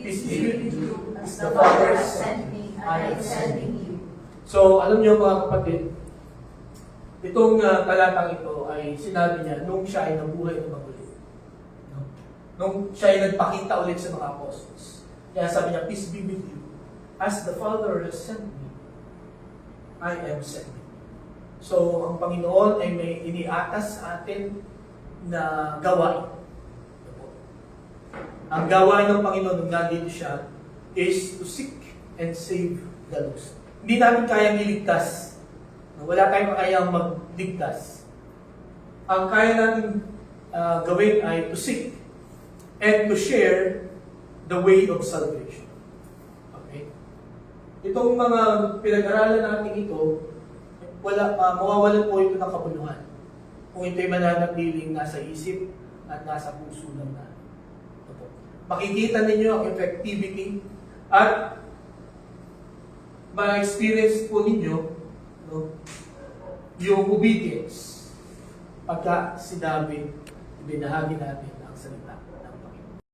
Peace be with you. As the Father has sent me, I am sending you. So, alam niyo mga kapatid, itong talatang ito ay sinabi niya nung siya ay nabuhay na maguli. No? Nung siya ay nagpakita ulit sa mga apostles. Kaya sabi niya, peace be with you. As the Father has sent me, I am sending you. So, ang Panginoon ay may iniatas sa atin na gawain. Ang gawain ng Panginoon nung nandito siya is to seek and save the lost. Hindi namin kayang iligtas. Wala tayong kayang magligtas. Ang kaya natin gawin ay to seek and to share the way of salvation. Okay? Itong mga pinag-aralan natin ito, mawawalan po ito ng kabuluhan. Kung ito'y mananatiling nasa isip at nasa puso lang natin. Makikita ninyo ang effectivity at ma-experience po ninyo yung obedience pagka sinabi, ibinahagi natin ang salita ng Panginoon.